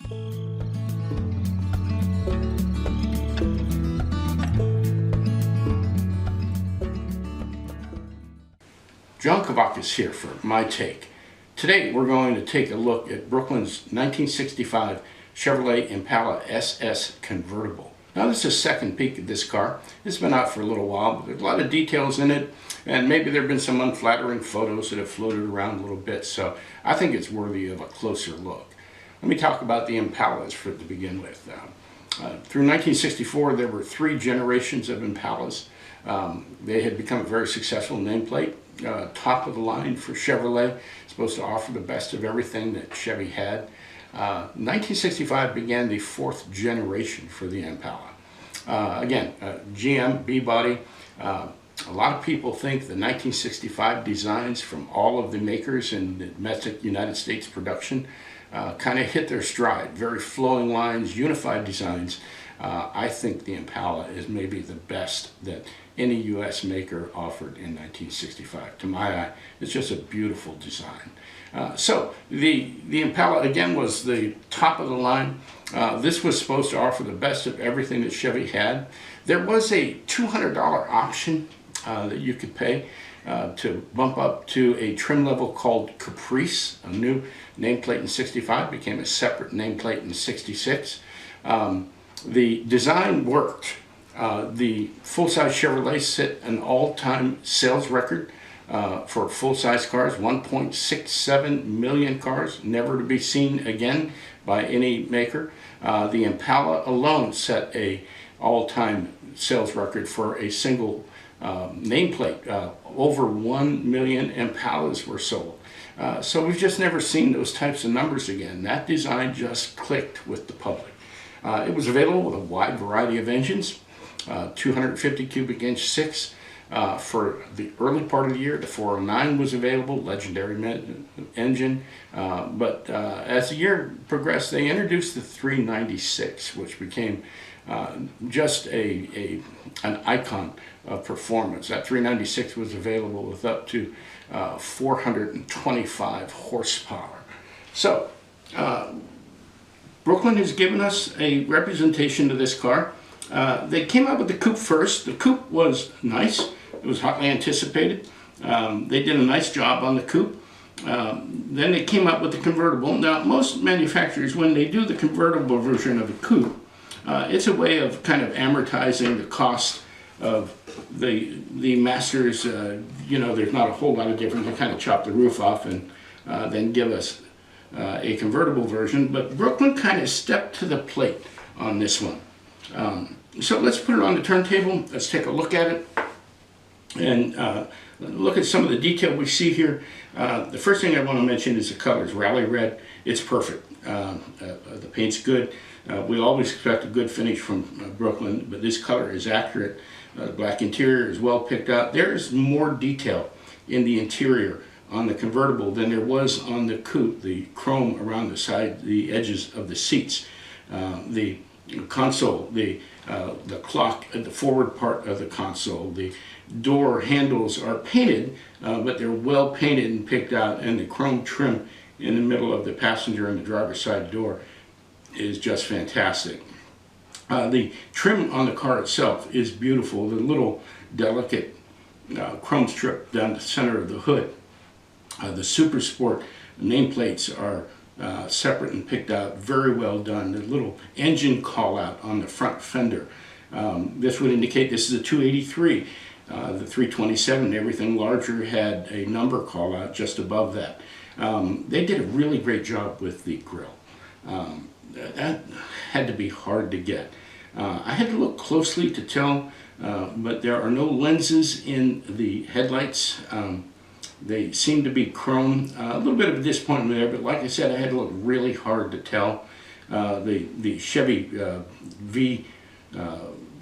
John Kavakis here for My Take. Today we're going to take a look at Brooklyn's 1965 Chevrolet Impala SS Convertible. Now this is a second peek at this car. It's been out for a little while, but there's a lot of details in it, and maybe there have been some unflattering photos that have floated around a little bit, so I think it's worthy of a closer look. Let me talk about the Impalas to begin with. Through 1964 there were 3 generations of Impalas. They had become a very successful nameplate. Top of the line for Chevrolet, supposed to offer the best of everything that Chevy had. 1965 began the 4th generation for the Impala. Again, GM B-body. A lot of people think the 1965 designs from all of the makers in the domestic United States production kind of hit their stride. Very flowing lines, unified designs. I think the Impala is maybe the best that any U.S. maker offered in 1965. To my eye, it's just a beautiful design. So the Impala again was the top of the line. This was supposed to offer the best of everything that Chevy had. There was a $200 option that you could pay to bump up to a trim level called Caprice. A new nameplate in 65 became a separate nameplate in 66. The design worked. The full-size Chevrolet set an all-time sales record for full-size cars, 1.67 million cars, never to be seen again by any maker. The Impala alone set a all-time sales record for a single nameplate. Over 1 million Impalas were sold. So we've just never seen those types of numbers again. That design just clicked with the public. It was available with a wide variety of engines. 250 cubic inch 6 for the early part of the year. The 409 was available, legendary engine. But as the year progressed, they introduced the 396, which became just an icon of performance. That 396 was available with up to 425 horsepower. So Brooklyn has given us a representation of this car. They came out with the coupe first. The coupe was nice. It was hotly anticipated. They did a nice job on the coupe. Then they came out with the convertible. Now, most manufacturers, when they do the convertible version of the coupe, it's a way of kind of amortizing the cost of the Masters. You know, there's not a whole lot of difference. They kind of chop the roof off and then give us a convertible version. But Brooklyn kind of stepped to the plate on this one. So let's put it on the turntable. Let's take a look at it and look at some of the detail we see here. The first thing I want to mention is the colors. Rally red, it's perfect. The paint's good. We always expect a good finish from Brooklyn, but this color is accurate. Black interior is well picked out. There is more detail in the interior on the convertible than there was on the coupe. The chrome around the side, the edges of the seats, the console, the clock at the forward part of the console, the door handles are painted, but they're well painted and picked out, and the chrome trim in the middle of the passenger and the driver's side door is just fantastic. The trim on the car itself is beautiful. The little delicate chrome strip down the center of the hood. The Super Sport nameplates are separate and picked out, very well done. The little engine call out on the front fender. This would indicate this is a 283. The 327, everything larger, had a number call out just above that. They did a really great job with the grille. That had to be hard to get. I had to look closely to tell, but there are no lenses in the headlights. They seem to be chrome. A little bit of a disappointment there, but like I said, I had to look really hard to tell. The Chevy V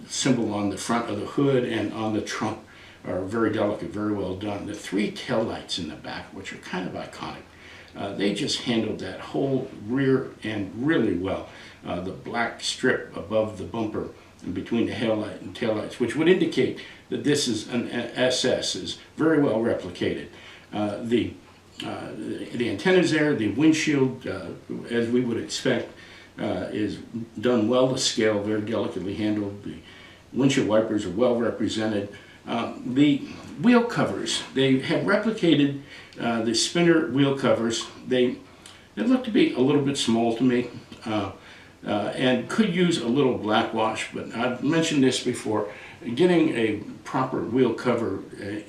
symbol on the front of the hood and on the trunk are very delicate, very well done. The 3 taillights in the back, which are kind of iconic, they just handled that whole rear end really well. The black strip above the bumper and between the headlight and taillights, which would indicate that this is an SS, is very well replicated. The antennas there, the windshield, as we would expect. is done well to scale, very delicately handled. The windshield wipers are well represented. The wheel covers, they have replicated the spinner wheel covers. They look to be a little bit small to me and could use a little black wash, but I've mentioned this before. Getting a proper wheel cover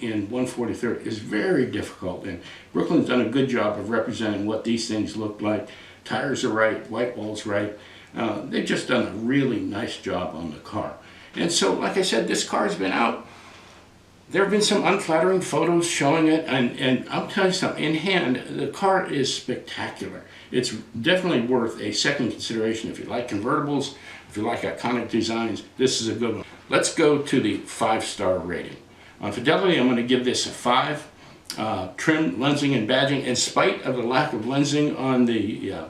in 143rd is very difficult, and Brooklyn's done a good job of representing what these things look like. Tires are right, white wall's right. They've just done a really nice job on the car. And so, like I said, this car's been out. There have been some unflattering photos showing it, and I'll tell you something, in hand, the car is spectacular. It's definitely worth a second consideration. If you like convertibles, if you like iconic designs, this is a good one. Let's go to the 5-star rating. On fidelity, I'm going to give this a 5. Trim, lensing, and badging, in spite of the lack of lensing on the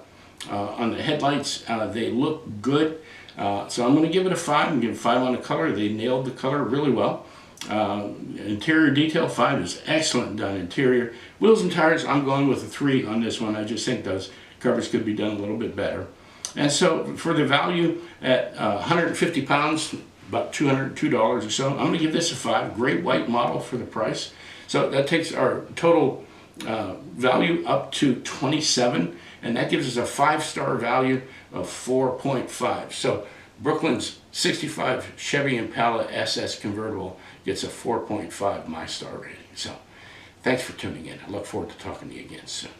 headlights, they look good. So I'm going to give it a 5. I'm going to give it a 5 on the color. They nailed the color really well. Interior detail, 5 is excellent done interior. Wheels and tires, I'm going with a 3 on this one. I just think those covers could be done a little bit better. And so for the value at 150 pounds, about $202 or so, I'm going to give this a 5. Great white model for the price. So that takes our total value up to 27, and that gives us a 5-star value of 4.5. So Brooklyn's 65 Chevy Impala SS convertible gets a 4.5 my star rating. So thanks for tuning in. I look forward to talking to you again soon.